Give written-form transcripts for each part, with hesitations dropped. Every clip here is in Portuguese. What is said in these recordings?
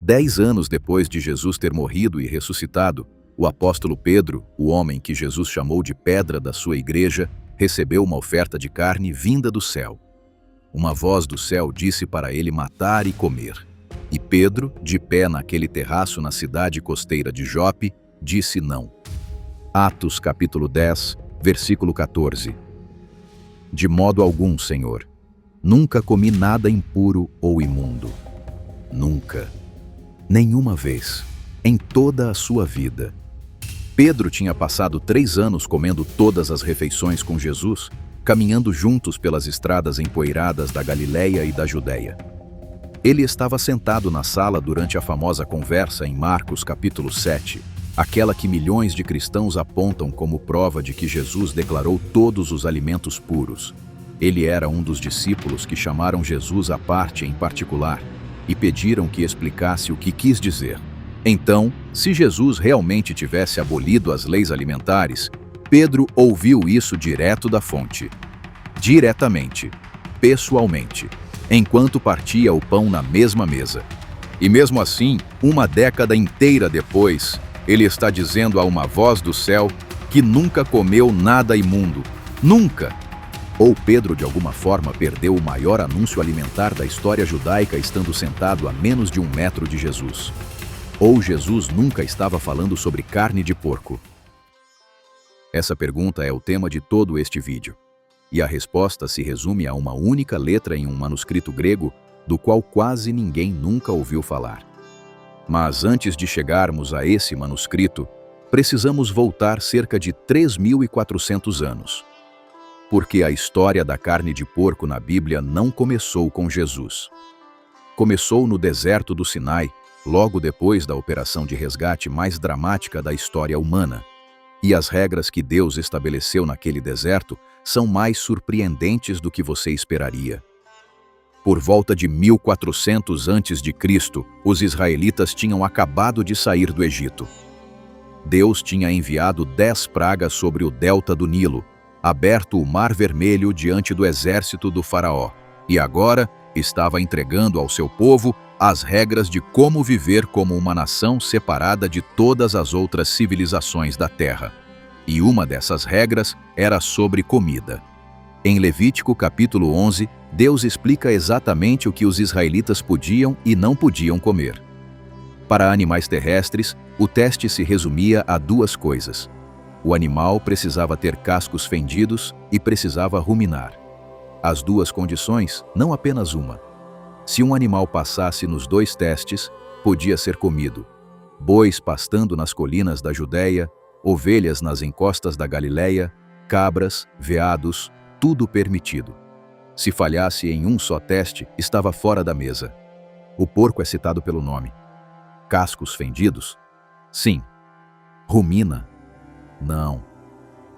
10 anos depois de Jesus ter morrido e ressuscitado, o apóstolo Pedro, o homem que Jesus chamou de pedra da sua igreja, recebeu uma oferta de carne vinda do céu. Uma voz do céu disse para ele matar e comer. E Pedro, de pé naquele terraço na cidade costeira de Jope, disse não. Atos capítulo 10, versículo 14. De modo algum, Senhor. Nunca comi nada impuro ou imundo. Nunca. Nenhuma vez. Em toda a sua vida. Pedro tinha passado 3 anos comendo todas as refeições com Jesus, caminhando juntos pelas estradas empoeiradas da Galileia e da Judéia. Ele estava sentado na sala durante a famosa conversa em Marcos capítulo 7, aquela que milhões de cristãos apontam como prova de que Jesus declarou todos os alimentos puros. Ele era um dos discípulos que chamaram Jesus à parte em particular e pediram que explicasse o que quis dizer. Então, se Jesus realmente tivesse abolido as leis alimentares, Pedro ouviu isso direto da fonte. Diretamente, pessoalmente, enquanto partia o pão na mesma mesa. E mesmo assim, uma década inteira depois, ele está dizendo a uma voz do céu que nunca comeu nada imundo. Nunca! Ou Pedro, de alguma forma, perdeu o maior anúncio alimentar da história judaica estando sentado a menos de 1 metro de Jesus. Ou Jesus nunca estava falando sobre carne de porco. Essa pergunta é o tema de todo este vídeo. E a resposta se resume a uma única letra em um manuscrito grego, do qual quase ninguém nunca ouviu falar. Mas antes de chegarmos a esse manuscrito, precisamos voltar cerca de 3.400 anos. Porque a história da carne de porco na Bíblia não começou com Jesus. Começou no deserto do Sinai, logo depois da operação de resgate mais dramática da história humana. E as regras que Deus estabeleceu naquele deserto são mais surpreendentes do que você esperaria. Por volta de 1400 a.C., os israelitas tinham acabado de sair do Egito. Deus tinha enviado 10 pragas sobre o delta do Nilo, aberto o Mar Vermelho diante do exército do faraó, e agora estava entregando ao seu povo as regras de como viver como uma nação separada de todas as outras civilizações da terra. E uma dessas regras era sobre comida. Em Levítico capítulo 11, Deus explica exatamente o que os israelitas podiam e não podiam comer. Para animais terrestres, o teste se resumia a 2 coisas. O animal precisava ter cascos fendidos e precisava ruminar. As 2 condições, não apenas uma. Se um animal passasse nos 2 testes, podia ser comido. Bois pastando nas colinas da Judéia, ovelhas nas encostas da Galileia, cabras, veados, tudo permitido. Se falhasse em um só teste, estava fora da mesa. O porco é citado pelo nome. Cascos fendidos? Sim. Rumina? Não.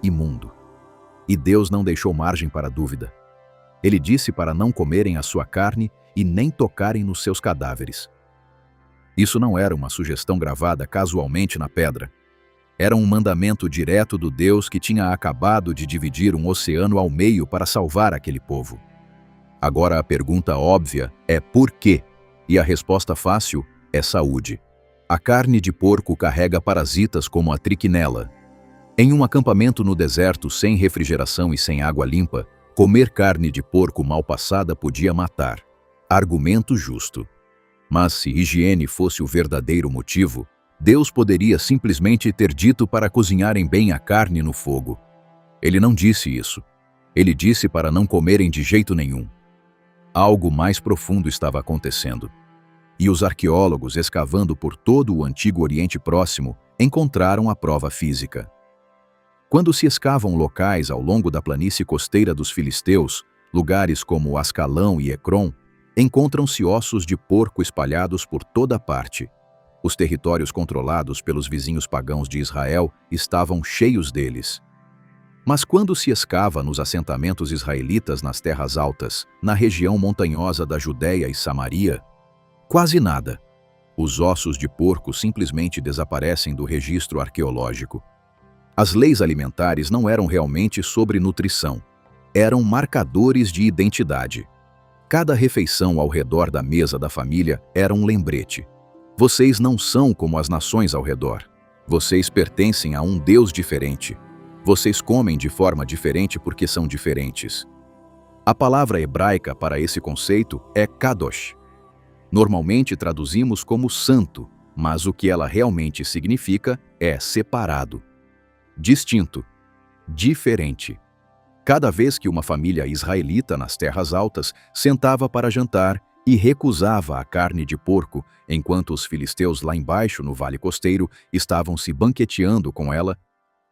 Imundo. E Deus não deixou margem para dúvida. Ele disse para não comerem a sua carne e nem tocarem nos seus cadáveres. Isso não era uma sugestão gravada casualmente na pedra. Era um mandamento direto do Deus que tinha acabado de dividir um oceano ao meio para salvar aquele povo. Agora a pergunta óbvia é por quê? E a resposta fácil é saúde. A carne de porco carrega parasitas como a trichinella. Em um acampamento no deserto sem refrigeração e sem água limpa, comer carne de porco mal passada podia matar. Argumento justo. Mas se higiene fosse o verdadeiro motivo, Deus poderia simplesmente ter dito para cozinharem bem a carne no fogo. Ele não disse isso. Ele disse para não comerem de jeito nenhum. Algo mais profundo estava acontecendo. E os arqueólogos, escavando por todo o antigo Oriente Próximo, encontraram a prova física. Quando se escavam locais ao longo da planície costeira dos filisteus, lugares como Ascalão e Ecrom, encontram-se ossos de porco espalhados por toda parte. Os territórios controlados pelos vizinhos pagãos de Israel estavam cheios deles. Mas quando se escava nos assentamentos israelitas nas terras altas, na região montanhosa da Judéia e Samaria, quase nada. Os ossos de porco simplesmente desaparecem do registro arqueológico. As leis alimentares não eram realmente sobre nutrição. Eram marcadores de identidade. Cada refeição ao redor da mesa da família era um lembrete. Vocês não são como as nações ao redor. Vocês pertencem a um Deus diferente. Vocês comem de forma diferente porque são diferentes. A palavra hebraica para esse conceito é kadosh. Normalmente traduzimos como santo, mas o que ela realmente significa é separado, distinto, diferente. Cada vez que uma família israelita nas terras altas sentava para jantar e recusava a carne de porco, enquanto os filisteus lá embaixo no vale costeiro estavam se banqueteando com ela,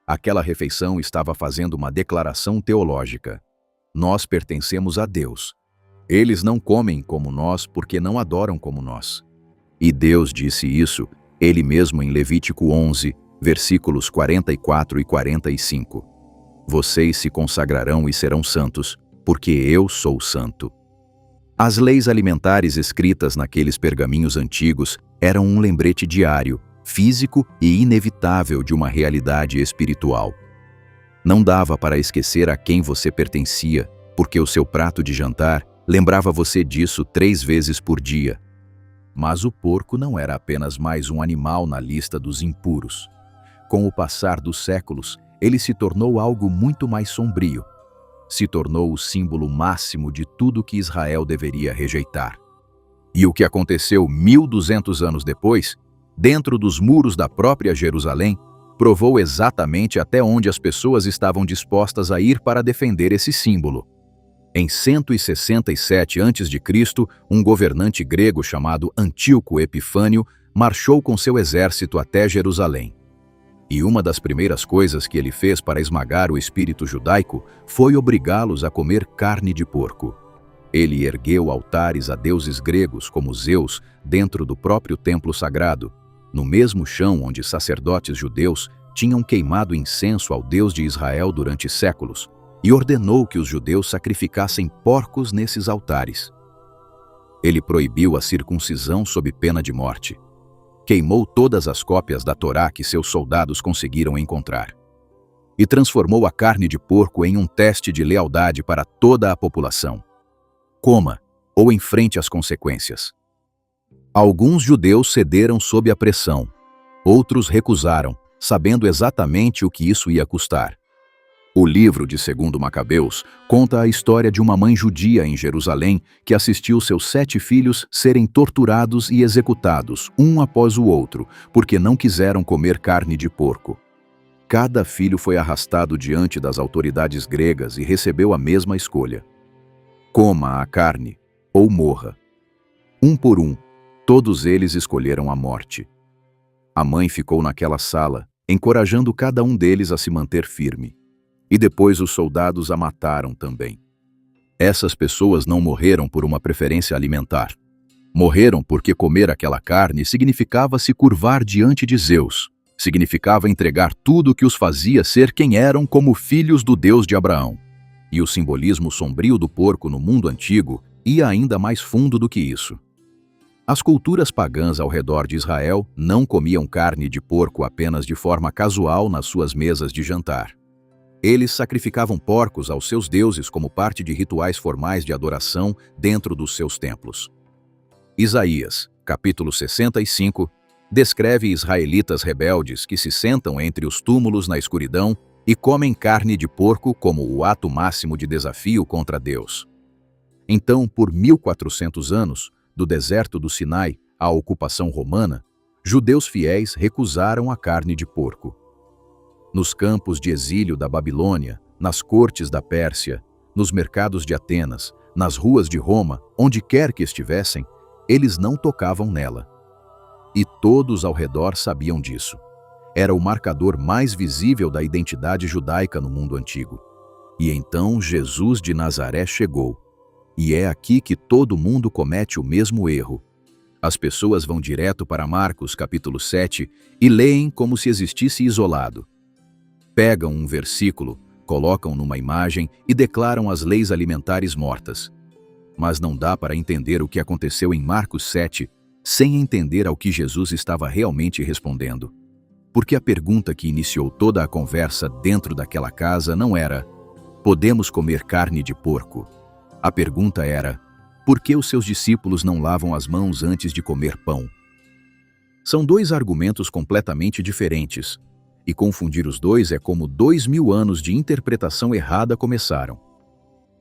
aquela refeição estava fazendo uma declaração teológica. Nós pertencemos a Deus. Eles não comem como nós porque não adoram como nós. E Deus disse isso, Ele mesmo em Levítico 11, versículos 44 e 45. Vocês se consagrarão e serão santos, porque eu sou santo. As leis alimentares escritas naqueles pergaminhos antigos eram um lembrete diário, físico e inevitável de uma realidade espiritual. Não dava para esquecer a quem você pertencia, porque o seu prato de jantar lembrava você disso 3 vezes por dia. Mas o porco não era apenas mais um animal na lista dos impuros. Com o passar dos séculos, ele se tornou algo muito mais sombrio. Se tornou o símbolo máximo de tudo que Israel deveria rejeitar. E o que aconteceu 1200 anos depois, dentro dos muros da própria Jerusalém, provou exatamente até onde as pessoas estavam dispostas a ir para defender esse símbolo. Em 167 a.C., um governante grego chamado Antíoco Epifânio marchou com seu exército até Jerusalém. E uma das primeiras coisas que ele fez para esmagar o espírito judaico foi obrigá-los a comer carne de porco. Ele ergueu altares a deuses gregos como Zeus dentro do próprio templo sagrado, no mesmo chão onde sacerdotes judeus tinham queimado incenso ao Deus de Israel durante séculos, e ordenou que os judeus sacrificassem porcos nesses altares. Ele proibiu a circuncisão sob pena de morte. Queimou todas as cópias da Torá que seus soldados conseguiram encontrar. E transformou a carne de porco em um teste de lealdade para toda a população. Coma, ou enfrente as consequências. Alguns judeus cederam sob a pressão. Outros recusaram, sabendo exatamente o que isso ia custar. O livro de 2 Macabeus conta a história de uma mãe judia em Jerusalém que assistiu seus 7 filhos serem torturados e executados, um após o outro, porque não quiseram comer carne de porco. Cada filho foi arrastado diante das autoridades gregas e recebeu a mesma escolha. Coma a carne, ou morra. Um por um, todos eles escolheram a morte. A mãe ficou naquela sala, encorajando cada um deles a se manter firme. E depois os soldados a mataram também. Essas pessoas não morreram por uma preferência alimentar. Morreram porque comer aquela carne significava se curvar diante de Zeus. Significava entregar tudo o que os fazia ser quem eram como filhos do Deus de Abraão. E o simbolismo sombrio do porco no mundo antigo ia ainda mais fundo do que isso. As culturas pagãs ao redor de Israel não comiam carne de porco apenas de forma casual nas suas mesas de jantar. Eles sacrificavam porcos aos seus deuses como parte de rituais formais de adoração dentro dos seus templos. Isaías, capítulo 65, descreve israelitas rebeldes que se sentam entre os túmulos na escuridão e comem carne de porco como o ato máximo de desafio contra Deus. Então, por 1400 anos, do deserto do Sinai à ocupação romana, judeus fiéis recusaram a carne de porco. Nos campos de exílio da Babilônia, nas cortes da Pérsia, nos mercados de Atenas, nas ruas de Roma, onde quer que estivessem, eles não tocavam nela. E todos ao redor sabiam disso. Era o marcador mais visível da identidade judaica no mundo antigo. E então Jesus de Nazaré chegou. E é aqui que todo mundo comete o mesmo erro. As pessoas vão direto para Marcos capítulo 7 e leem como se existisse isolado. Pegam um versículo, colocam numa imagem e declaram as leis alimentares mortas. Mas não dá para entender o que aconteceu em Marcos 7 sem entender ao que Jesus estava realmente respondendo. Porque a pergunta que iniciou toda a conversa dentro daquela casa não era: podemos comer carne de porco? A pergunta era: por que os seus discípulos não lavam as mãos antes de comer pão? São dois argumentos completamente diferentes, e confundir os dois é como 2000 anos de interpretação errada começaram.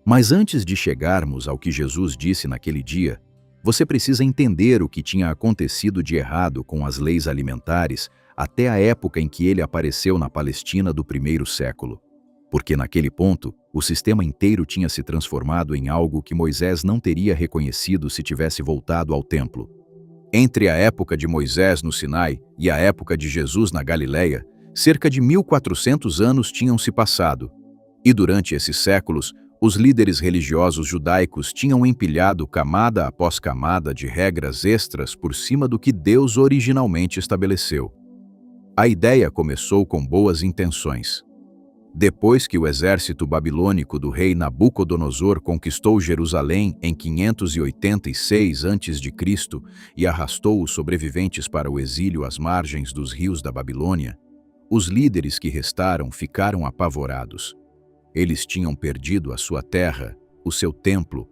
Mas antes de chegarmos ao que Jesus disse naquele dia, você precisa entender o que tinha acontecido de errado com as leis alimentares até a época em que ele apareceu na Palestina do primeiro século. Porque naquele ponto, o sistema inteiro tinha se transformado em algo que Moisés não teria reconhecido se tivesse voltado ao templo. Entre a época de Moisés no Sinai e a época de Jesus na Galileia, cerca de 1400 anos tinham se passado. E durante esses séculos, os líderes religiosos judaicos tinham empilhado camada após camada de regras extras por cima do que Deus originalmente estabeleceu. A ideia começou com boas intenções. Depois que o exército babilônico do rei Nabucodonosor conquistou Jerusalém em 586 a.C. e arrastou os sobreviventes para o exílio às margens dos rios da Babilônia, os líderes que restaram ficaram apavorados. Eles tinham perdido a sua terra, o seu templo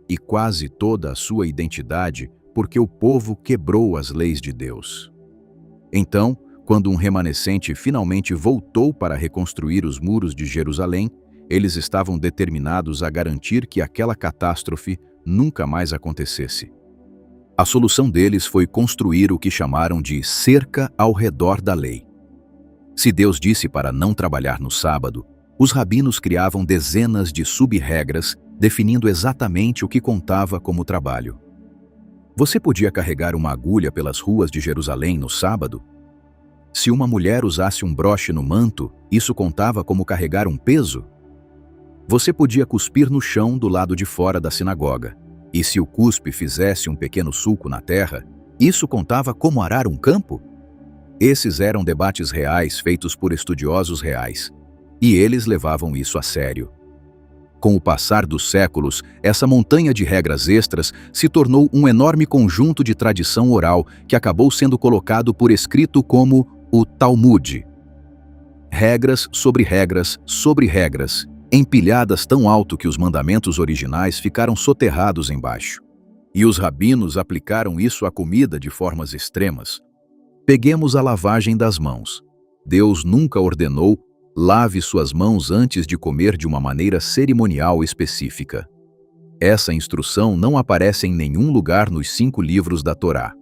e quase toda a sua identidade porque o povo quebrou as leis de Deus. Então, quando um remanescente finalmente voltou para reconstruir os muros de Jerusalém, eles estavam determinados a garantir que aquela catástrofe nunca mais acontecesse. A solução deles foi construir o que chamaram de cerca ao redor da lei. Se Deus disse para não trabalhar no sábado, os rabinos criavam dezenas de sub-regras definindo exatamente o que contava como trabalho. Você podia carregar uma agulha pelas ruas de Jerusalém no sábado? Se uma mulher usasse um broche no manto, isso contava como carregar um peso? Você podia cuspir no chão do lado de fora da sinagoga, e se o cuspe fizesse um pequeno sulco na terra, isso contava como arar um campo? Esses eram debates reais feitos por estudiosos reais, e eles levavam isso a sério. Com o passar dos séculos, essa montanha de regras extras se tornou um enorme conjunto de tradição oral que acabou sendo colocado por escrito como o Talmud. Regras, empilhadas tão alto que os mandamentos originais ficaram soterrados embaixo. E os rabinos aplicaram isso à comida de formas extremas. Peguemos a lavagem das mãos. Deus nunca ordenou: lave suas mãos antes de comer de uma maneira cerimonial específica. Essa instrução não aparece em nenhum lugar nos 5 livros da Torá.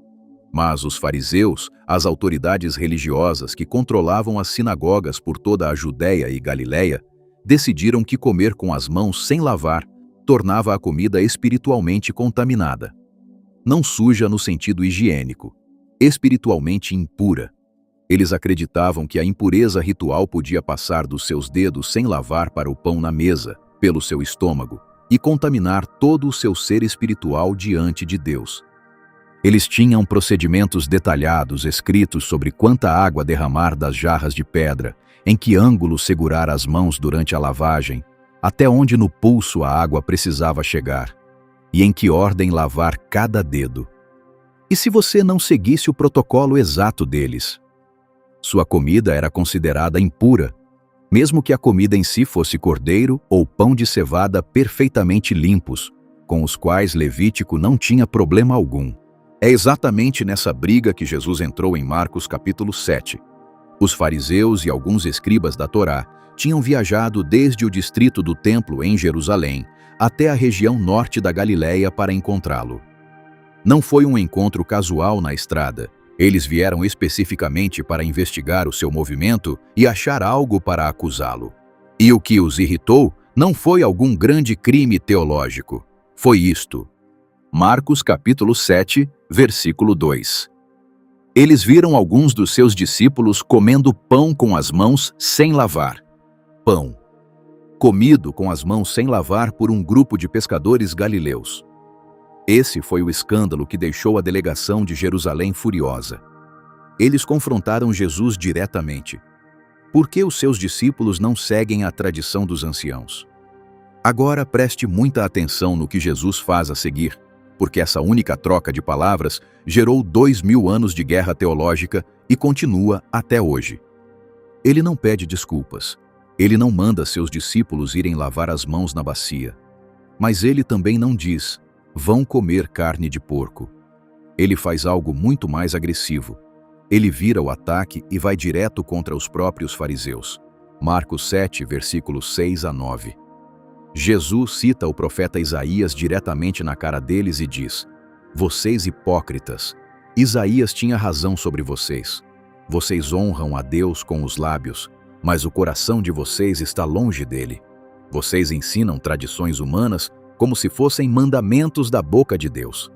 Mas os fariseus, as autoridades religiosas que controlavam as sinagogas por toda a Judéia e Galileia, decidiram que comer com as mãos sem lavar tornava a comida espiritualmente contaminada. Não suja no sentido higiênico, espiritualmente impura. Eles acreditavam que a impureza ritual podia passar dos seus dedos sem lavar para o pão na mesa, pelo seu estômago, e contaminar todo o seu ser espiritual diante de Deus. Eles tinham procedimentos detalhados escritos sobre quanta água derramar das jarras de pedra, em que ângulo segurar as mãos durante a lavagem, até onde no pulso a água precisava chegar, e em que ordem lavar cada dedo. E se você não seguisse o protocolo exato deles? Sua comida era considerada impura, mesmo que a comida em si fosse cordeiro ou pão de cevada perfeitamente limpos, com os quais Levítico não tinha problema algum. É exatamente nessa briga que Jesus entrou em Marcos capítulo 7. Os fariseus e alguns escribas da Torá tinham viajado desde o distrito do templo em Jerusalém até a região norte da Galileia para encontrá-lo. Não foi um encontro casual na estrada. Eles vieram especificamente para investigar o seu movimento e achar algo para acusá-lo. E o que os irritou não foi algum grande crime teológico. Foi isto. Marcos capítulo 7, versículo 2. Eles viram alguns dos seus discípulos comendo pão com as mãos sem lavar. Pão. Comido com as mãos sem lavar por um grupo de pescadores galileus. Esse foi o escândalo que deixou a delegação de Jerusalém furiosa. Eles confrontaram Jesus diretamente. Por que os seus discípulos não seguem a tradição dos anciãos? Agora preste muita atenção no que Jesus faz a seguir, porque essa única troca de palavras gerou 2000 anos de guerra teológica e continua até hoje. Ele não pede desculpas. Ele não manda seus discípulos irem lavar as mãos na bacia. Mas ele também não diz: vão comer carne de porco. Ele faz algo muito mais agressivo. ele vira o ataque e vai direto contra os próprios fariseus. Marcos 7, versículos 6 a 9. Jesus cita o profeta Isaías diretamente na cara deles e diz: "Vocês hipócritas, Isaías tinha razão sobre vocês. Vocês honram a Deus com os lábios, mas o coração de vocês está longe dele. Vocês ensinam tradições humanas como se fossem mandamentos da boca de Deus."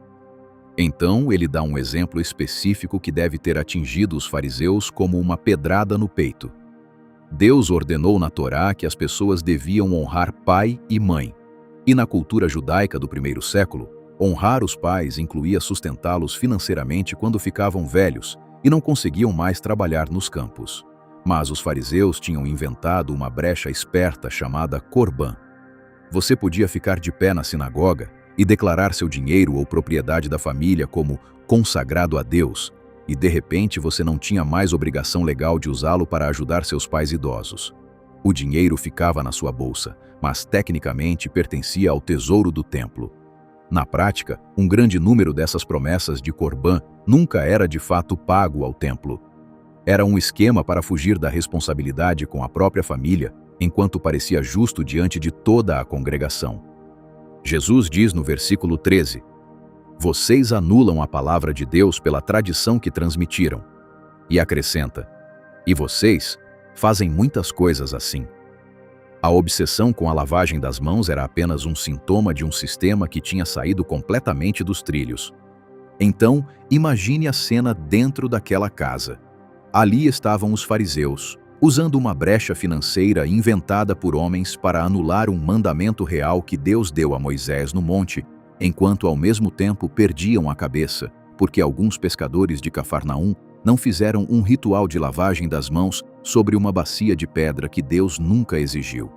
Então, ele dá um exemplo específico que deve ter atingido os fariseus como uma pedrada no peito. Deus ordenou na Torá que as pessoas deviam honrar pai e mãe. E na cultura judaica do primeiro século, honrar os pais incluía sustentá-los financeiramente quando ficavam velhos e não conseguiam mais trabalhar nos campos. Mas os fariseus tinham inventado uma brecha esperta chamada Corban. Você podia ficar de pé na sinagoga e declarar seu dinheiro ou propriedade da família como consagrado a Deus, e de repente você não tinha mais obrigação legal de usá-lo para ajudar seus pais idosos. O dinheiro ficava na sua bolsa, mas tecnicamente pertencia ao tesouro do templo. Na prática, um grande número dessas promessas de Corban nunca era de fato pago ao templo. Era um esquema para fugir da responsabilidade com a própria família, enquanto parecia justo diante de toda a congregação. Jesus diz no versículo 13: "Vocês anulam a palavra de Deus pela tradição que transmitiram." E acrescenta: "E vocês fazem muitas coisas assim." A obsessão com a lavagem das mãos era apenas um sintoma de um sistema que tinha saído completamente dos trilhos. Então, imagine a cena dentro daquela casa. Ali estavam os fariseus, usando uma brecha financeira inventada por homens para anular um mandamento real que Deus deu a Moisés no monte, enquanto ao mesmo tempo perdiam a cabeça, porque alguns pescadores de Cafarnaum não fizeram um ritual de lavagem das mãos sobre uma bacia de pedra que Deus nunca exigiu.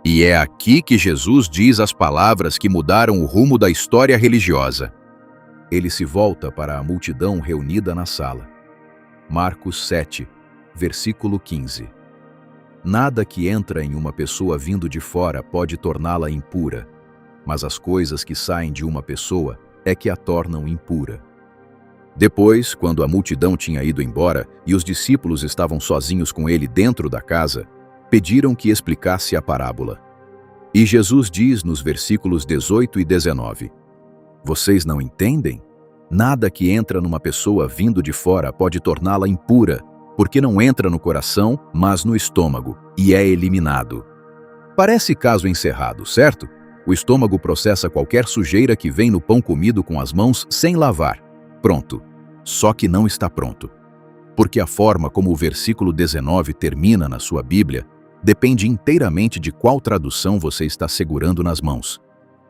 E é aqui que Jesus diz as palavras que mudaram o rumo da história religiosa. Ele se volta para a multidão reunida na sala. Marcos 7, versículo 15. Nada que entra em uma pessoa vindo de fora pode torná-la impura, mas as coisas que saem de uma pessoa é que a tornam impura. Depois, quando a multidão tinha ido embora e os discípulos estavam sozinhos com ele dentro da casa, pediram que explicasse a parábola. E Jesus diz nos versículos 18 e 19: "Vocês não entendem? Nada que entra numa pessoa vindo de fora pode torná-la impura, porque não entra no coração, mas no estômago, e é eliminado." Parece caso encerrado, certo? O estômago processa qualquer sujeira que vem no pão comido com as mãos sem lavar. Pronto. Só que não está pronto. Porque a forma como o versículo 19 termina na sua Bíblia depende inteiramente de qual tradução você está segurando nas mãos.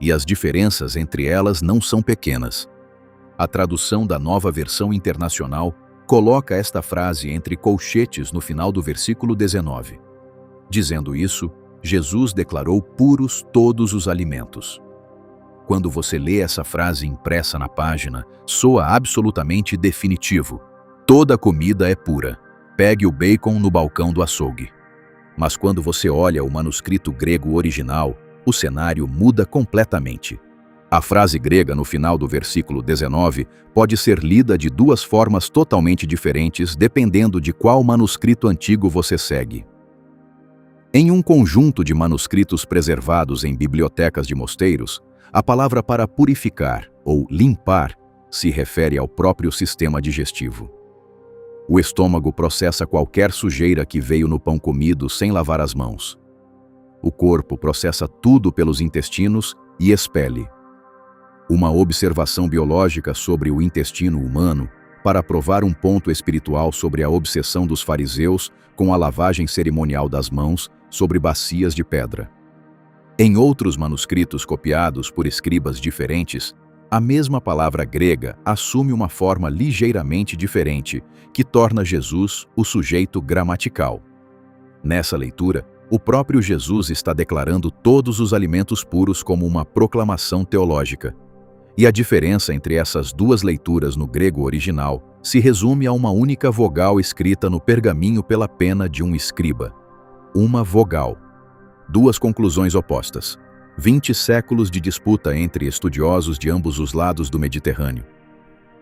E as diferenças entre elas não são pequenas. A tradução da Nova Versão Internacional coloca esta frase entre colchetes no final do versículo 19. Dizendo isso, Jesus declarou puros todos os alimentos. Quando você lê essa frase impressa na página, soa absolutamente definitivo. Toda comida é pura. Pegue o bacon no balcão do açougue. Mas quando você olha o manuscrito grego original, o cenário muda completamente. A frase grega no final do versículo 19 pode ser lida de duas formas totalmente diferentes dependendo de qual manuscrito antigo você segue. Em um conjunto de manuscritos preservados em bibliotecas de mosteiros, a palavra para purificar ou limpar se refere ao próprio sistema digestivo. O estômago processa qualquer sujeira que veio no pão comido sem lavar as mãos. O corpo processa tudo pelos intestinos e expele. Uma observação biológica sobre o intestino humano para provar um ponto espiritual sobre a obsessão dos fariseus com a lavagem cerimonial das mãos sobre bacias de pedra. Em outros manuscritos copiados por escribas diferentes, a mesma palavra grega assume uma forma ligeiramente diferente, que torna Jesus o sujeito gramatical. Nessa leitura, o próprio Jesus está declarando todos os alimentos puros como uma proclamação teológica. E a diferença entre essas duas leituras no grego original se resume a uma única vogal escrita no pergaminho pela pena de um escriba. Uma vogal. Duas conclusões opostas. 20 séculos de disputa entre estudiosos de ambos os lados do Mediterrâneo.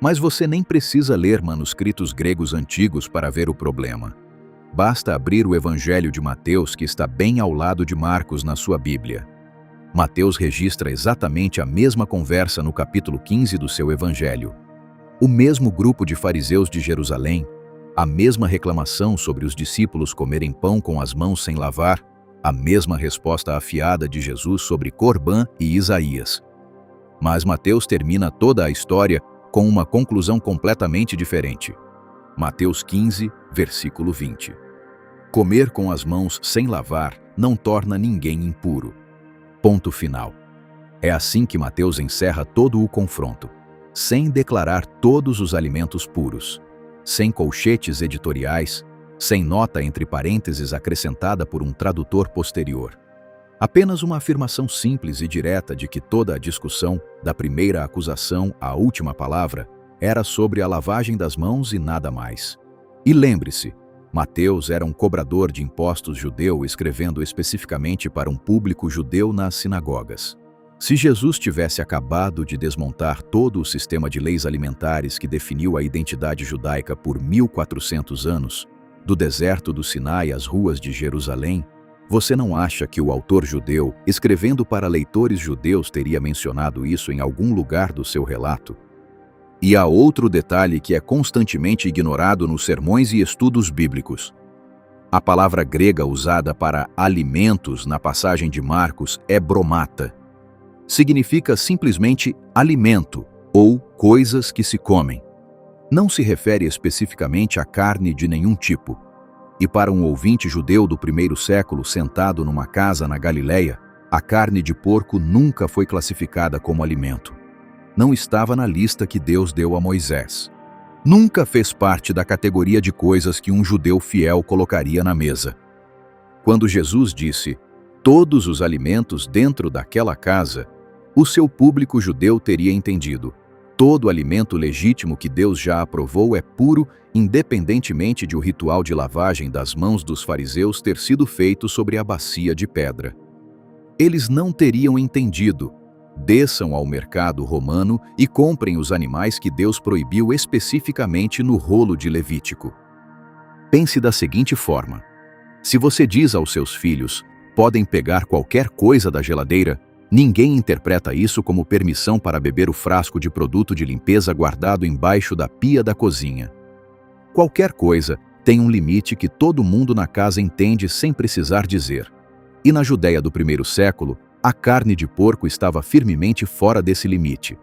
Mas você nem precisa ler manuscritos gregos antigos para ver o problema. Basta abrir o Evangelho de Mateus, que está bem ao lado de Marcos na sua Bíblia. Mateus registra exatamente a mesma conversa no capítulo 15 do seu Evangelho. O mesmo grupo de fariseus de Jerusalém, a mesma reclamação sobre os discípulos comerem pão com as mãos sem lavar, a mesma resposta afiada de Jesus sobre Corbã e Isaías. Mas Mateus termina toda a história com uma conclusão completamente diferente. Mateus 15, versículo 20. Comer com as mãos sem lavar não torna ninguém impuro. Ponto final. É assim que Mateus encerra todo o confronto, sem declarar todos os alimentos puros, sem colchetes editoriais, sem nota entre parênteses acrescentada por um tradutor posterior. Apenas uma afirmação simples e direta de que toda a discussão, da primeira acusação à última palavra, era sobre a lavagem das mãos e nada mais. E lembre-se, Mateus era um cobrador de impostos judeu escrevendo especificamente para um público judeu nas sinagogas. Se Jesus tivesse acabado de desmontar todo o sistema de leis alimentares que definiu a identidade judaica por 1400 anos, do deserto do Sinai às ruas de Jerusalém, você não acha que o autor judeu, escrevendo para leitores judeus, teria mencionado isso em algum lugar do seu relato? E há outro detalhe que é constantemente ignorado nos sermões e estudos bíblicos. A palavra grega usada para alimentos na passagem de Marcos é bromata. Significa simplesmente alimento ou coisas que se comem. Não se refere especificamente a carne de nenhum tipo. E para um ouvinte judeu do primeiro século sentado numa casa na Galileia, a carne de porco nunca foi classificada como alimento. Não estava na lista que Deus deu a Moisés. Nunca fez parte da categoria de coisas que um judeu fiel colocaria na mesa. Quando Jesus disse, todos os alimentos dentro daquela casa, o seu público judeu teria entendido. Todo alimento legítimo que Deus já aprovou é puro, independentemente de o ritual de lavagem das mãos dos fariseus ter sido feito sobre a bacia de pedra. Eles não teriam entendido. Desçam ao mercado romano e comprem os animais que Deus proibiu especificamente no rolo de Levítico. Pense da seguinte forma: se você diz aos seus filhos, podem pegar qualquer coisa da geladeira, ninguém interpreta isso como permissão para beber o frasco de produto de limpeza guardado embaixo da pia da cozinha. Qualquer coisa tem um limite que todo mundo na casa entende sem precisar dizer. E na Judéia do primeiro século, a carne de porco estava firmemente fora desse limite.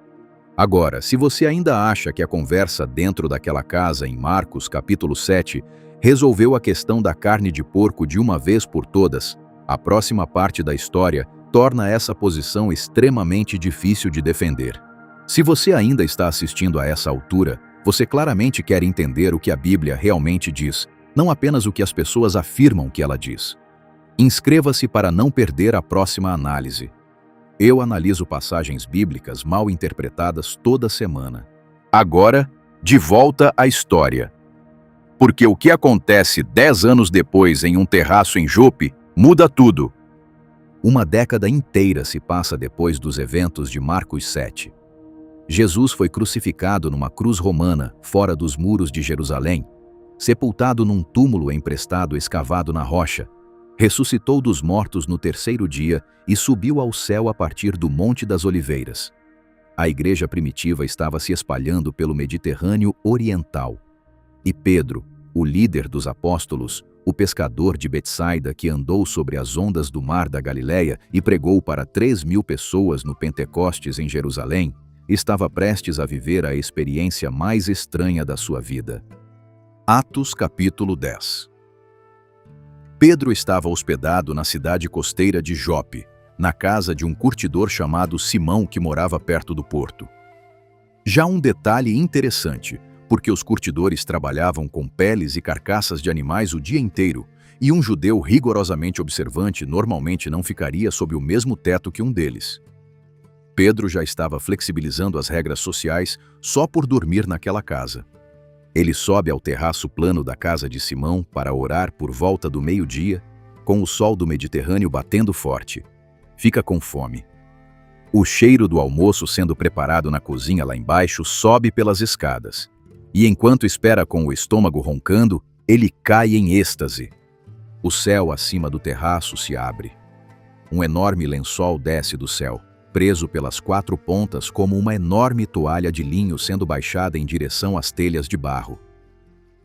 Agora, se você ainda acha que a conversa dentro daquela casa em Marcos capítulo 7 resolveu a questão da carne de porco de uma vez por todas, a próxima parte da história torna essa posição extremamente difícil de defender. Se você ainda está assistindo a essa altura, você claramente quer entender o que a Bíblia realmente diz, não apenas o que as pessoas afirmam que ela diz. Inscreva-se para não perder a próxima análise. Eu analiso passagens bíblicas mal interpretadas toda semana. Agora, de volta à história. Porque o que acontece 10 anos depois em um terraço em Jope muda tudo. Uma década inteira se passa depois dos eventos de Marcos 7. Jesus foi crucificado numa cruz romana fora dos muros de Jerusalém, sepultado num túmulo emprestado escavado na rocha, ressuscitou dos mortos no terceiro dia e subiu ao céu a partir do Monte das Oliveiras. A igreja primitiva estava se espalhando pelo Mediterrâneo Oriental. E Pedro, o líder dos apóstolos, o pescador de Betsaida que andou sobre as ondas do mar da Galileia e pregou para 3.000 pessoas no Pentecostes em Jerusalém, estava prestes a viver a experiência mais estranha da sua vida. Atos capítulo 10. Pedro estava hospedado na cidade costeira de Jope, na casa de um curtidor chamado Simão que morava perto do porto. Já um detalhe interessante, porque os curtidores trabalhavam com peles e carcaças de animais o dia inteiro, e um judeu rigorosamente observante normalmente não ficaria sob o mesmo teto que um deles. Pedro já estava flexibilizando as regras sociais só por dormir naquela casa. Ele sobe ao terraço plano da casa de Simão para orar por volta do meio-dia, com o sol do Mediterrâneo batendo forte. Fica com fome. O cheiro do almoço sendo preparado na cozinha lá embaixo sobe pelas escadas. E enquanto espera com o estômago roncando, ele cai em êxtase. O céu acima do terraço se abre. Um enorme lençol desce do céu, preso pelas 4 pontas como uma enorme toalha de linho sendo baixada em direção às telhas de barro.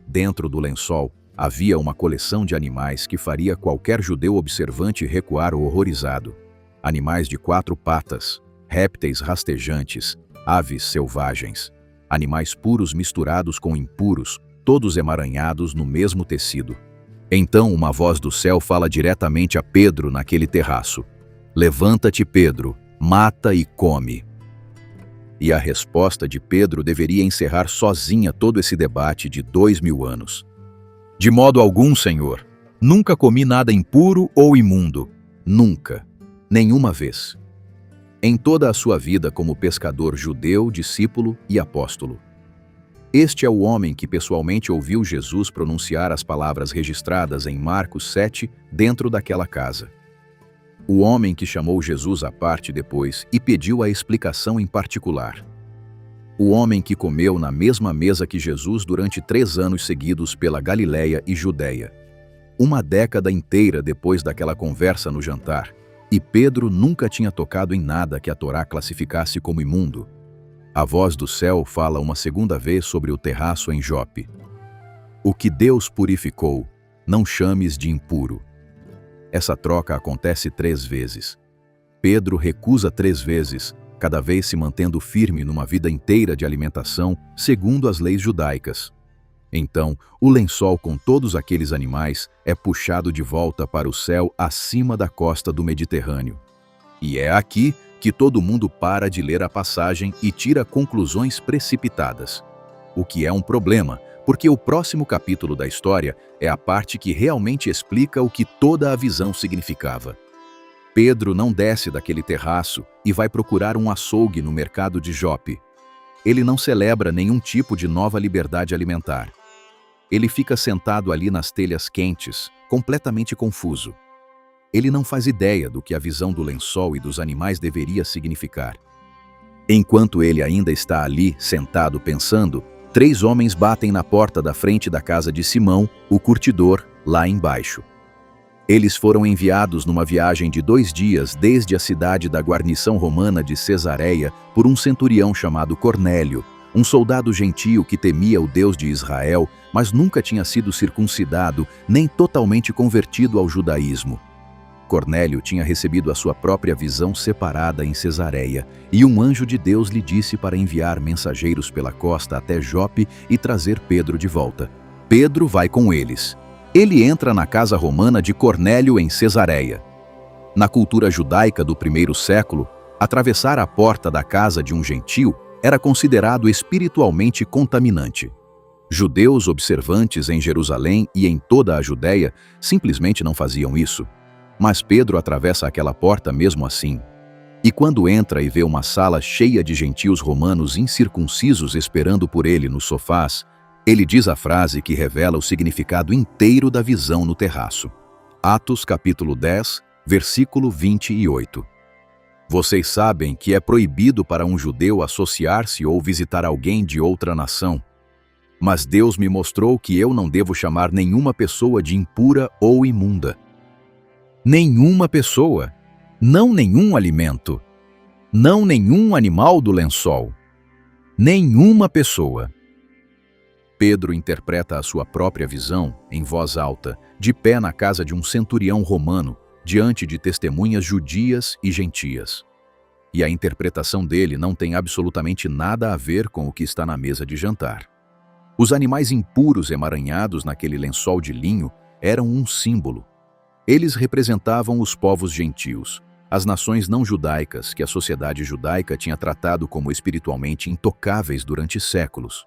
Dentro do lençol havia uma coleção de animais que faria qualquer judeu observante recuar horrorizado. Animais de 4 patas, répteis rastejantes, aves selvagens, animais puros misturados com impuros, todos emaranhados no mesmo tecido. Então uma voz do céu fala diretamente a Pedro naquele terraço: "Levanta-te, Pedro, mata e come." E a resposta de Pedro deveria encerrar sozinha todo esse debate de 2000 anos. "De modo algum, Senhor. Nunca comi nada impuro ou imundo. Nunca. Nenhuma vez." Em toda a sua vida como pescador judeu, discípulo e apóstolo. Este é o homem que pessoalmente ouviu Jesus pronunciar as palavras registradas em Marcos 7 dentro daquela casa. O homem que chamou Jesus à parte depois e pediu a explicação em particular. O homem que comeu na mesma mesa que Jesus durante 3 anos seguidos pela Galileia e Judeia. Uma década inteira depois daquela conversa no jantar, e Pedro nunca tinha tocado em nada que a Torá classificasse como imundo. A voz do céu fala uma segunda vez sobre o terraço em Jope. "O que Deus purificou, não chames de impuro." Essa troca acontece 3 vezes. Pedro recusa 3 vezes, cada vez se mantendo firme numa vida inteira de alimentação segundo as leis judaicas. Então, o lençol com todos aqueles animais é puxado de volta para o céu acima da costa do Mediterrâneo. E é aqui que todo mundo para de ler a passagem e tira conclusões precipitadas. O que é um problema, porque o próximo capítulo da história é a parte que realmente explica o que toda a visão significava. Pedro não desce daquele terraço e vai procurar um açougue no mercado de Jope. Ele não celebra nenhum tipo de nova liberdade alimentar. Ele fica sentado ali nas telhas quentes, completamente confuso. Ele não faz ideia do que a visão do lençol e dos animais deveria significar. Enquanto ele ainda está ali, sentado pensando, 3 homens batem na porta da frente da casa de Simão, o curtidor, lá embaixo. Eles foram enviados numa viagem de 2 dias desde a cidade da guarnição romana de Cesareia por um centurião chamado Cornélio, um soldado gentio que temia o Deus de Israel, mas nunca tinha sido circuncidado nem totalmente convertido ao judaísmo. Cornélio tinha recebido a sua própria visão separada em Cesareia, e um anjo de Deus lhe disse para enviar mensageiros pela costa até Jope e trazer Pedro de volta. Pedro vai com eles. Ele entra na casa romana de Cornélio em Cesareia. Na cultura judaica do 1º século, atravessar a porta da casa de um gentio era considerado espiritualmente contaminante. Judeus observantes em Jerusalém e em toda a Judéia simplesmente não faziam isso. Mas Pedro atravessa aquela porta mesmo assim. E quando entra e vê uma sala cheia de gentios romanos incircuncisos esperando por ele nos sofás, ele diz a frase que revela o significado inteiro da visão no terraço. Atos capítulo 10, versículo 28. "Vocês sabem que é proibido para um judeu associar-se ou visitar alguém de outra nação. Mas Deus me mostrou que eu não devo chamar nenhuma pessoa de impura ou imunda. Nenhuma pessoa, não nenhum alimento, não nenhum animal do lençol, nenhuma pessoa." Pedro interpreta a sua própria visão, em voz alta, de pé na casa de um centurião romano, diante de testemunhas judias e gentias. E a interpretação dele não tem absolutamente nada a ver com o que está na mesa de jantar. Os animais impuros emaranhados naquele lençol de linho eram um símbolo. Eles representavam os povos gentios, as nações não judaicas que a sociedade judaica tinha tratado como espiritualmente intocáveis durante séculos.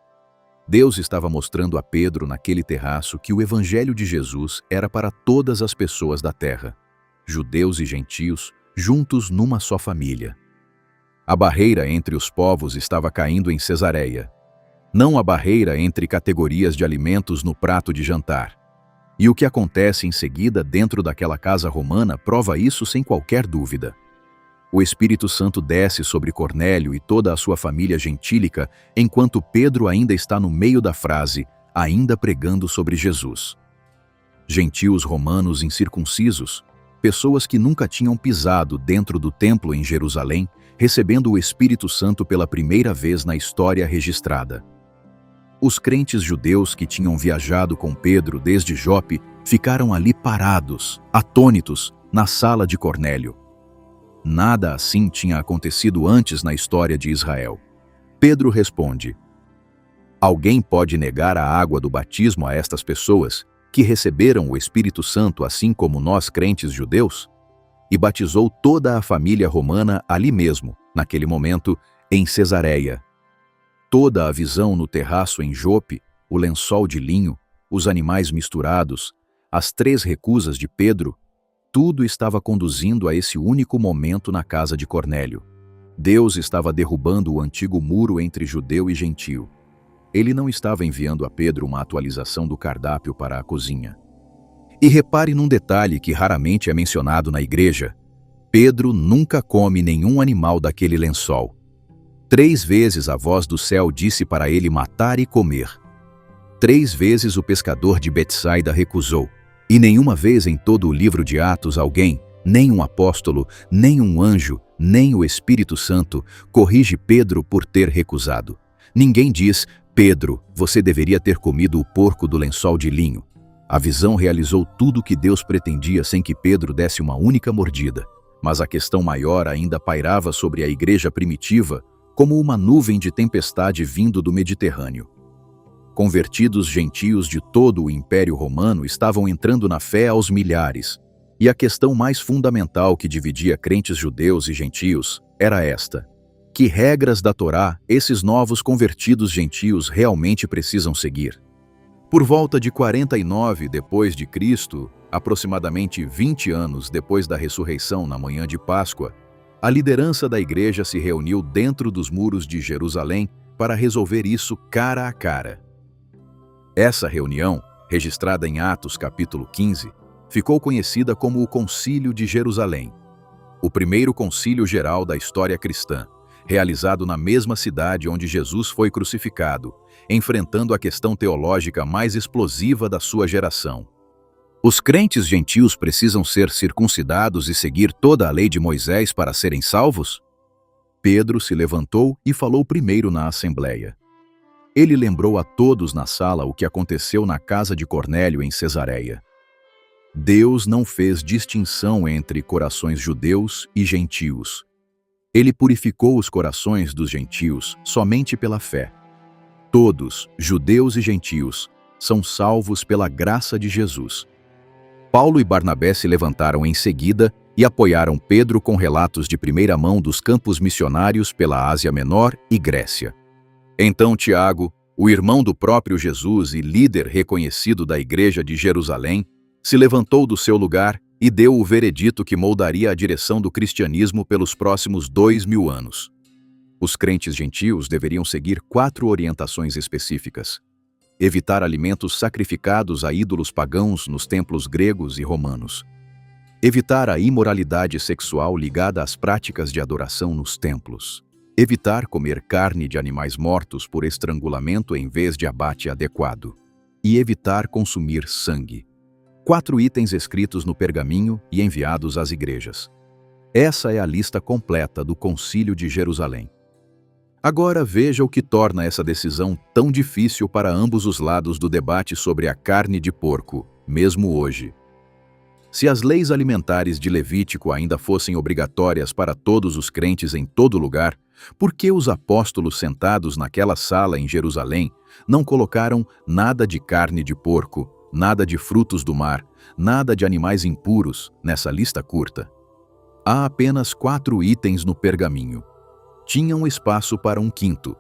Deus estava mostrando a Pedro naquele terraço que o evangelho de Jesus era para todas as pessoas da terra, judeus e gentios, juntos numa só família. A barreira entre os povos estava caindo em Cesareia, não a barreira entre categorias de alimentos no prato de jantar. E o que acontece em seguida dentro daquela casa romana prova isso sem qualquer dúvida. o Espírito Santo desce sobre Cornélio e toda a sua família gentílica, enquanto Pedro ainda está no meio da frase, ainda pregando sobre Jesus. Gentios romanos incircuncisos, pessoas que nunca tinham pisado dentro do templo em Jerusalém, recebendo o Espírito Santo pela primeira vez na história registrada. Os crentes judeus que tinham viajado com Pedro desde Jope ficaram ali parados, atônitos, na sala de Cornélio. Nada assim tinha acontecido antes na história de Israel. Pedro responde: alguém pode negar a água do batismo a estas pessoas que receberam o Espírito Santo assim como nós crentes judeus? E batizou toda a família romana ali mesmo, naquele momento, em Cesareia. Toda a visão no terraço em Jope, o lençol de linho, os animais misturados, as 3 recusas de Pedro, tudo estava conduzindo a esse único momento na casa de Cornélio. Deus estava derrubando o antigo muro entre judeu e gentio. Ele não estava enviando a Pedro uma atualização do cardápio para a cozinha. E repare num detalhe que raramente é mencionado na igreja: Pedro nunca come nenhum animal daquele lençol. 3 vezes a voz do céu disse para ele matar e comer. 3 vezes o pescador de Betsaida recusou. E nenhuma vez em todo o livro de Atos alguém, nem um apóstolo, nem um anjo, nem o Espírito Santo, corrige Pedro por ter recusado. Ninguém diz: Pedro, você deveria ter comido o porco do lençol de linho. A visão realizou tudo o que Deus pretendia sem que Pedro desse uma única mordida. Mas a questão maior ainda pairava sobre a igreja primitiva, como uma nuvem de tempestade vindo do Mediterrâneo. Convertidos gentios de todo o Império Romano estavam entrando na fé aos milhares, e a questão mais fundamental que dividia crentes judeus e gentios era esta: que regras da Torá esses novos convertidos gentios realmente precisam seguir? Por volta de 49 depois de Cristo, aproximadamente 20 anos depois da ressurreição na manhã de Páscoa, a liderança da igreja se reuniu dentro dos muros de Jerusalém para resolver isso cara a cara. Essa reunião, registrada em Atos capítulo 15, ficou conhecida como o Concílio de Jerusalém, o primeiro concílio geral da história cristã, realizado na mesma cidade onde Jesus foi crucificado, enfrentando a questão teológica mais explosiva da sua geração. Os crentes gentios precisam ser circuncidados e seguir toda a lei de Moisés para serem salvos? Pedro se levantou e falou primeiro na assembleia. Ele lembrou a todos na sala o que aconteceu na casa de Cornélio em Cesareia. Deus não fez distinção entre corações judeus e gentios. Ele purificou os corações dos gentios somente pela fé. Todos, judeus e gentios, são salvos pela graça de Jesus. Paulo e Barnabé se levantaram em seguida e apoiaram Pedro com relatos de primeira mão dos campos missionários pela Ásia Menor e Grécia. Então Tiago, o irmão do próprio Jesus e líder reconhecido da igreja de Jerusalém, se levantou do seu lugar e deu o veredito que moldaria a direção do cristianismo pelos próximos 2000 anos. Os crentes gentios deveriam seguir 4 orientações específicas: evitar alimentos sacrificados a ídolos pagãos nos templos gregos e romanos, evitar a imoralidade sexual ligada às práticas de adoração nos templos, evitar comer carne de animais mortos por estrangulamento em vez de abate adequado, e evitar consumir sangue. 4 itens escritos no pergaminho e enviados às igrejas. Essa é a lista completa do Concílio de Jerusalém. Agora veja o que torna essa decisão tão difícil para ambos os lados do debate sobre a carne de porco, mesmo hoje. Se as leis alimentares de Levítico ainda fossem obrigatórias para todos os crentes em todo lugar, por que os apóstolos sentados naquela sala em Jerusalém não colocaram nada de carne de porco, nada de frutos do mar, nada de animais impuros nessa lista curta? Há apenas 4 itens no pergaminho. Tinham espaço para um 5º.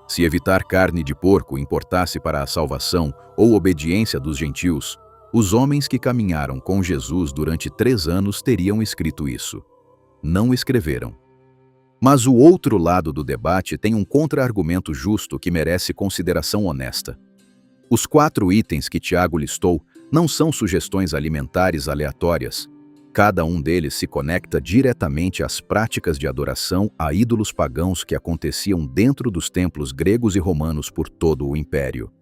Se evitar carne de porco importasse para a salvação ou obediência dos gentios, os homens que caminharam com Jesus durante 3 anos teriam escrito isso. Não escreveram. Mas o outro lado do debate tem um contra-argumento justo que merece consideração honesta. Os 4 itens que Tiago listou não são sugestões alimentares aleatórias. Cada um deles se conecta diretamente às práticas de adoração a ídolos pagãos que aconteciam dentro dos templos gregos e romanos por todo o império.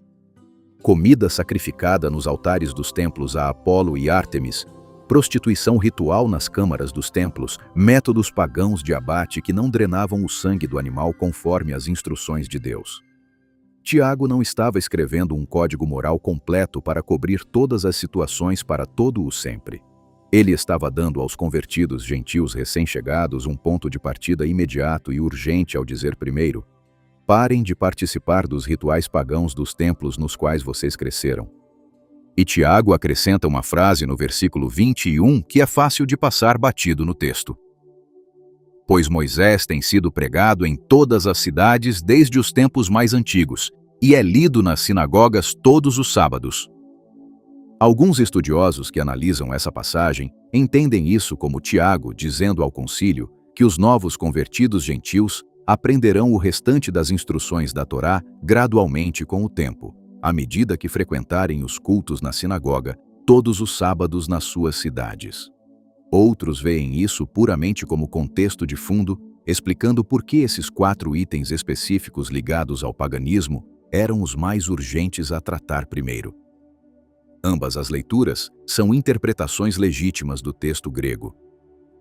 Comida sacrificada nos altares dos templos a Apolo e Ártemis, prostituição ritual nas câmaras dos templos, métodos pagãos de abate que não drenavam o sangue do animal conforme as instruções de Deus. Tiago não estava escrevendo um código moral completo para cobrir todas as situações para todo o sempre. Ele estava dando aos convertidos gentios recém-chegados um ponto de partida imediato e urgente ao dizer primeiro: parem de participar dos rituais pagãos dos templos nos quais vocês cresceram. E Tiago acrescenta uma frase no versículo 21 que é fácil de passar batido no texto. Pois Moisés tem sido pregado em todas as cidades desde os tempos mais antigos, e é lido nas sinagogas todos os sábados. Alguns estudiosos que analisam essa passagem entendem isso como Tiago dizendo ao concílio que os novos convertidos gentios aprenderão o restante das instruções da Torá gradualmente com o tempo, à medida que frequentarem os cultos na sinagoga todos os sábados nas suas cidades. Outros veem isso puramente como contexto de fundo, explicando por que esses 4 itens específicos ligados ao paganismo eram os mais urgentes a tratar primeiro. Ambas as leituras são interpretações legítimas do texto grego.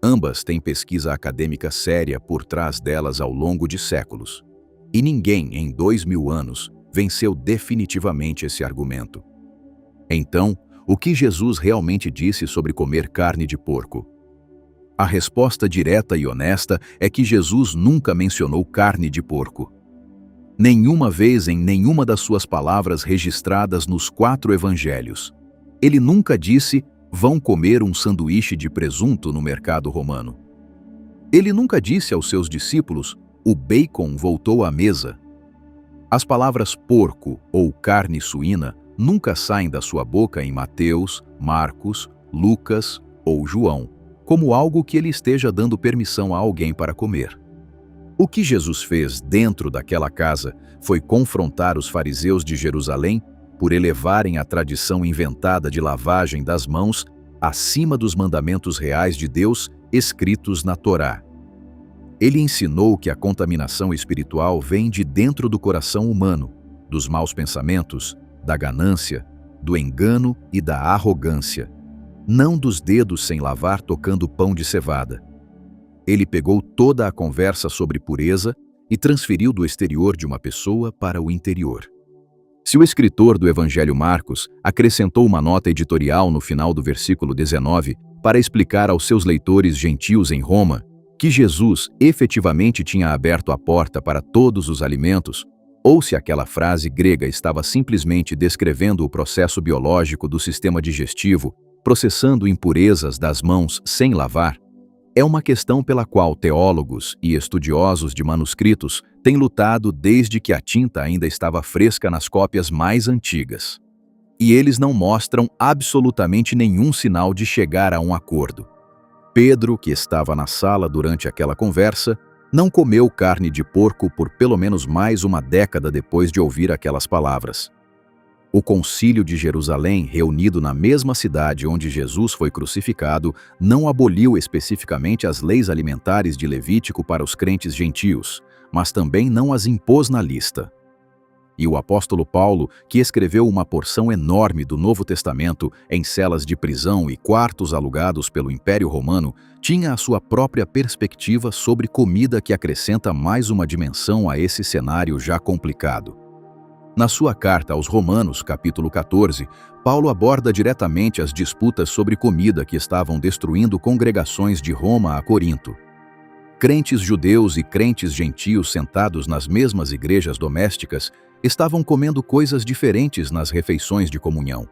Ambas têm pesquisa acadêmica séria por trás delas ao longo de séculos. E ninguém, em 2000 anos, venceu definitivamente esse argumento. Então, o que Jesus realmente disse sobre comer carne de porco? A resposta direta e honesta é que Jesus nunca mencionou carne de porco. Nenhuma vez em nenhuma das suas palavras registradas nos 4 evangelhos. Ele nunca disse, vão comer um sanduíche de presunto no mercado romano. Ele nunca disse aos seus discípulos, o bacon voltou à mesa. As palavras porco ou carne suína nunca saem da sua boca em Mateus, Marcos, Lucas ou João, como algo que ele esteja dando permissão a alguém para comer. O que Jesus fez dentro daquela casa foi confrontar os fariseus de Jerusalém por elevarem a tradição inventada de lavagem das mãos acima dos mandamentos reais de Deus escritos na Torá. Ele ensinou que a contaminação espiritual vem de dentro do coração humano, dos maus pensamentos, da ganância, do engano e da arrogância, não dos dedos sem lavar tocando pão de cevada. Ele pegou toda a conversa sobre pureza e transferiu do exterior de uma pessoa para o interior. Se o escritor do Evangelho Marcos acrescentou uma nota editorial no final do versículo 19 para explicar aos seus leitores gentios em Roma que Jesus efetivamente tinha aberto a porta para todos os alimentos, ou se aquela frase grega estava simplesmente descrevendo o processo biológico do sistema digestivo, processando impurezas das mãos sem lavar, é uma questão pela qual teólogos e estudiosos de manuscritos têm lutado desde que a tinta ainda estava fresca nas cópias mais antigas. E eles não mostram absolutamente nenhum sinal de chegar a um acordo. Pedro, que estava na sala durante aquela conversa, não comeu carne de porco por pelo menos mais uma década depois de ouvir aquelas palavras. O concílio de Jerusalém, reunido na mesma cidade onde Jesus foi crucificado, não aboliu especificamente as leis alimentares de Levítico para os crentes gentios, mas também não as impôs na lista. E o apóstolo Paulo, que escreveu uma porção enorme do Novo Testamento em celas de prisão e quartos alugados pelo Império Romano, tinha a sua própria perspectiva sobre comida que acrescenta mais uma dimensão a esse cenário já complicado. Na sua carta aos Romanos, capítulo 14, Paulo aborda diretamente as disputas sobre comida que estavam destruindo congregações de Roma a Corinto. Crentes judeus e crentes gentios sentados nas mesmas igrejas domésticas estavam comendo coisas diferentes nas refeições de comunhão.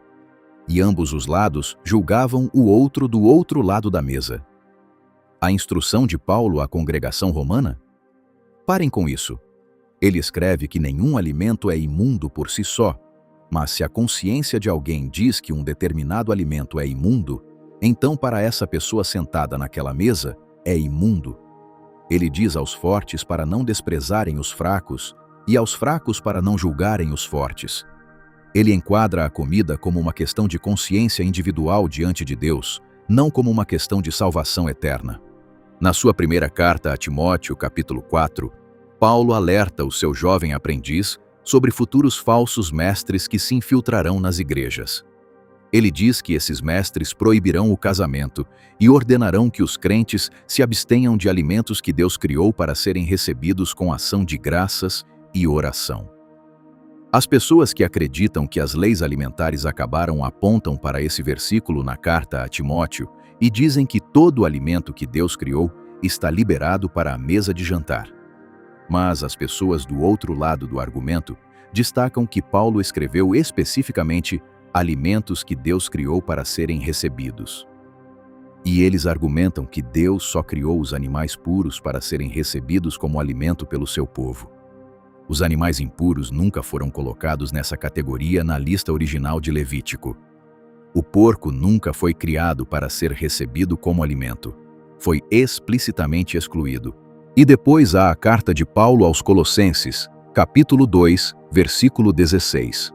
E ambos os lados julgavam o outro do outro lado da mesa. A instrução de Paulo à congregação romana? Parem com isso. Ele escreve que nenhum alimento é imundo por si só, mas se a consciência de alguém diz que um determinado alimento é imundo, então para essa pessoa sentada naquela mesa, é imundo. Ele diz aos fortes para não desprezarem os fracos e aos fracos para não julgarem os fortes. Ele enquadra a comida como uma questão de consciência individual diante de Deus, não como uma questão de salvação eterna. Na sua primeira carta a Timóteo, capítulo 4, Paulo alerta o seu jovem aprendiz sobre futuros falsos mestres que se infiltrarão nas igrejas. Ele diz que esses mestres proibirão o casamento e ordenarão que os crentes se abstenham de alimentos que Deus criou para serem recebidos com ação de graças e oração. As pessoas que acreditam que as leis alimentares acabaram apontam para esse versículo na carta a Timóteo e dizem que todo o alimento que Deus criou está liberado para a mesa de jantar. Mas as pessoas do outro lado do argumento destacam que Paulo escreveu especificamente alimentos que Deus criou para serem recebidos. E eles argumentam que Deus só criou os animais puros para serem recebidos como alimento pelo seu povo. Os animais impuros nunca foram colocados nessa categoria na lista original de Levítico. O porco nunca foi criado para ser recebido como alimento. Foi explicitamente excluído. E depois há a carta de Paulo aos Colossenses, capítulo 2, versículo 16.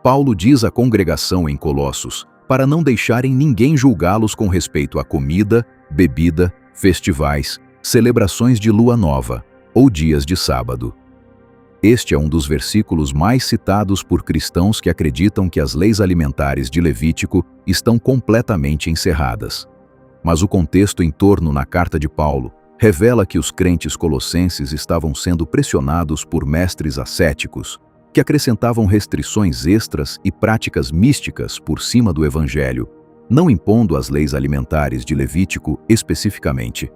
Paulo diz à congregação em Colossos para não deixarem ninguém julgá-los com respeito a comida, bebida, festivais, celebrações de lua nova ou dias de sábado. Este é um dos versículos mais citados por cristãos que acreditam que as leis alimentares de Levítico estão completamente encerradas. Mas o contexto em torno na carta de Paulo revela que os crentes colossenses estavam sendo pressionados por mestres ascéticos, que acrescentavam restrições extras e práticas místicas por cima do Evangelho, não impondo as leis alimentares de Levítico especificamente.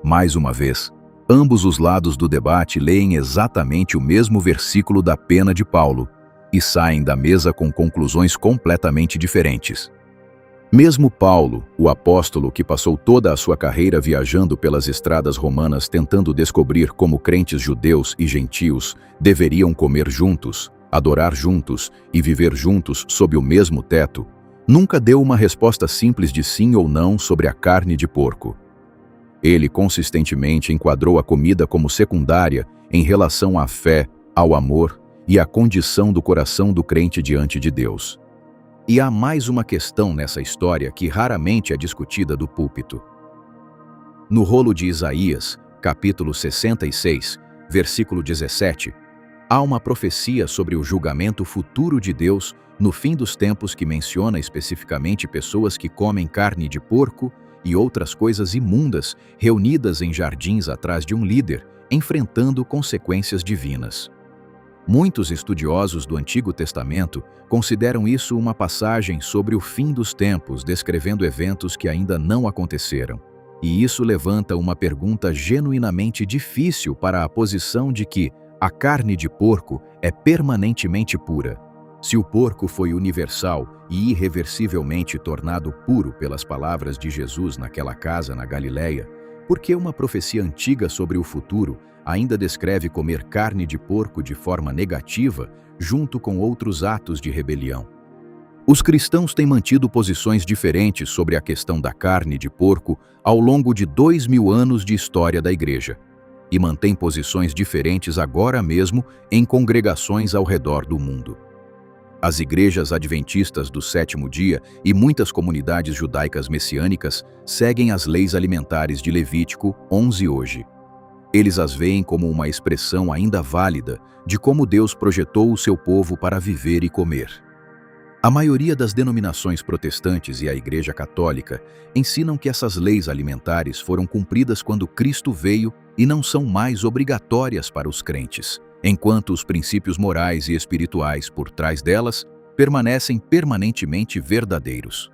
Mais uma vez, ambos os lados do debate leem exatamente o mesmo versículo da pena de Paulo e saem da mesa com conclusões completamente diferentes. Mesmo Paulo, o apóstolo que passou toda a sua carreira viajando pelas estradas romanas tentando descobrir como crentes judeus e gentios deveriam comer juntos, adorar juntos e viver juntos sob o mesmo teto, nunca deu uma resposta simples de sim ou não sobre a carne de porco. Ele consistentemente enquadrou a comida como secundária em relação à fé, ao amor e à condição do coração do crente diante de Deus. E há mais uma questão nessa história que raramente é discutida do púlpito. No rolo de Isaías, capítulo 66, versículo 17, há uma profecia sobre o julgamento futuro de Deus no fim dos tempos que menciona especificamente pessoas que comem carne de porco e outras coisas imundas reunidas em jardins atrás de um líder, enfrentando consequências divinas. Muitos estudiosos do Antigo Testamento consideram isso uma passagem sobre o fim dos tempos, descrevendo eventos que ainda não aconteceram. E isso levanta uma pergunta genuinamente difícil para a posição de que a carne de porco é permanentemente pura. Se o porco foi universal e irreversivelmente tornado puro pelas palavras de Jesus naquela casa na Galileia, por que uma profecia antiga sobre o futuro ainda descreve comer carne de porco de forma negativa, junto com outros atos de rebelião? Os cristãos têm mantido posições diferentes sobre a questão da carne de porco ao longo de 2000 anos de história da Igreja, e mantêm posições diferentes agora mesmo em congregações ao redor do mundo. As igrejas adventistas do sétimo dia e muitas comunidades judaicas messiânicas seguem as leis alimentares de Levítico 11 hoje. Eles as veem como uma expressão ainda válida de como Deus projetou o seu povo para viver e comer. A maioria das denominações protestantes e a Igreja Católica ensinam que essas leis alimentares foram cumpridas quando Cristo veio e não são mais obrigatórias para os crentes, enquanto os princípios morais e espirituais por trás delas permanecem permanentemente verdadeiros.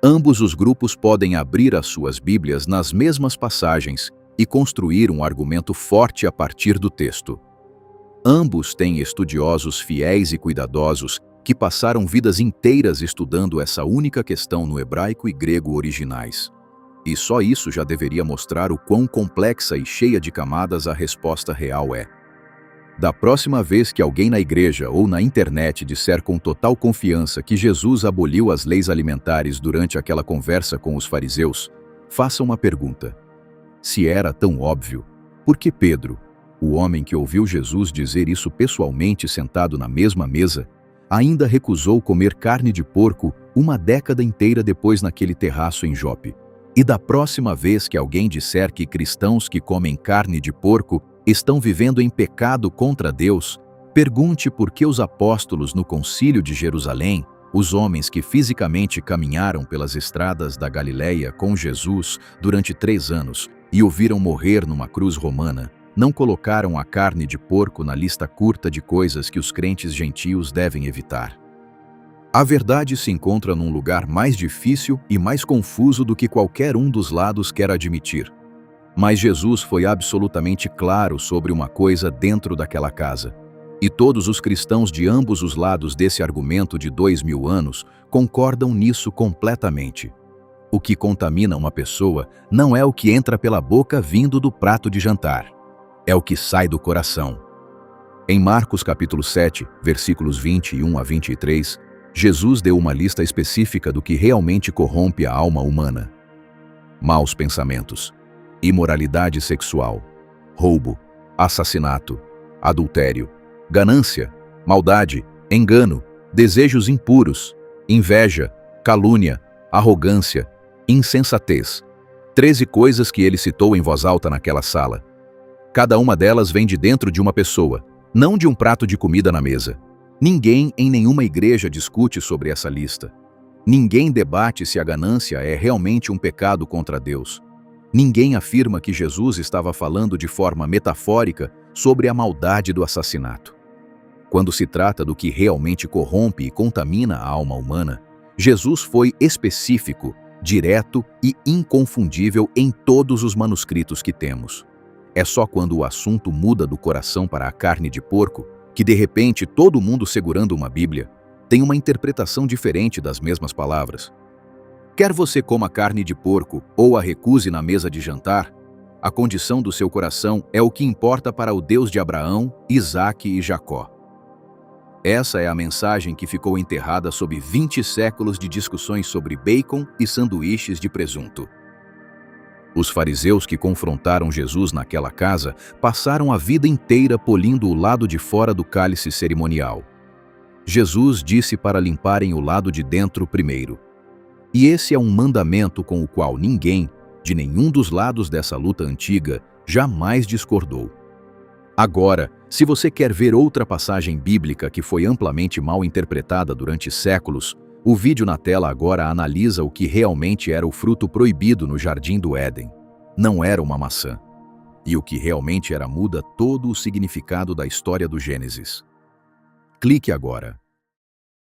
Ambos os grupos podem abrir as suas Bíblias nas mesmas passagens e construir um argumento forte a partir do texto. Ambos têm estudiosos fiéis e cuidadosos que passaram vidas inteiras estudando essa única questão no hebraico e grego originais. E só isso já deveria mostrar o quão complexa e cheia de camadas a resposta real é. Da próxima vez que alguém na igreja ou na internet disser com total confiança que Jesus aboliu as leis alimentares durante aquela conversa com os fariseus, faça uma pergunta. Se era tão óbvio, por que Pedro, o homem que ouviu Jesus dizer isso pessoalmente sentado na mesma mesa, ainda recusou comer carne de porco uma década inteira depois naquele terraço em Jope. E da próxima vez que alguém disser que cristãos que comem carne de porco estão vivendo em pecado contra Deus, pergunte por que os apóstolos no Concílio de Jerusalém, os homens que fisicamente caminharam pelas estradas da Galileia com Jesus durante 3 anos e o viram morrer numa cruz romana, não colocaram a carne de porco na lista curta de coisas que os crentes gentios devem evitar. A verdade se encontra num lugar mais difícil e mais confuso do que qualquer um dos lados quer admitir. Mas Jesus foi absolutamente claro sobre uma coisa dentro daquela casa. E todos os cristãos de ambos os lados desse argumento de 2000 anos concordam nisso completamente. O que contamina uma pessoa não é o que entra pela boca vindo do prato de jantar. É o que sai do coração. Em Marcos capítulo 7, versículos 21 a 23, Jesus deu uma lista específica do que realmente corrompe a alma humana. Maus pensamentos, imoralidade sexual, roubo, assassinato, adultério, ganância, maldade, engano, desejos impuros, inveja, calúnia, arrogância, insensatez. 13 coisas que ele citou em voz alta naquela sala. Cada uma delas vem de dentro de uma pessoa, não de um prato de comida na mesa. Ninguém em nenhuma igreja discute sobre essa lista. Ninguém debate se a ganância é realmente um pecado contra Deus. Ninguém afirma que Jesus estava falando de forma metafórica sobre a maldade do assassinato. Quando se trata do que realmente corrompe e contamina a alma humana, Jesus foi específico, direto e inconfundível em todos os manuscritos que temos. É só quando o assunto muda do coração para a carne de porco que, de repente, todo mundo segurando uma Bíblia tem uma interpretação diferente das mesmas palavras. Quer você coma carne de porco ou a recuse na mesa de jantar, a condição do seu coração é o que importa para o Deus de Abraão, Isaque e Jacó. Essa é a mensagem que ficou enterrada sob 20 séculos de discussões sobre bacon e sanduíches de presunto. Os fariseus que confrontaram Jesus naquela casa passaram a vida inteira polindo o lado de fora do cálice cerimonial. Jesus disse para limparem o lado de dentro primeiro. E esse é um mandamento com o qual ninguém, de nenhum dos lados dessa luta antiga, jamais discordou. Agora, se você quer ver outra passagem bíblica que foi amplamente mal interpretada durante séculos, o vídeo na tela agora analisa o que realmente era o fruto proibido no Jardim do Éden. Não era uma maçã. E o que realmente era muda todo o significado da história do Gênesis. Clique agora.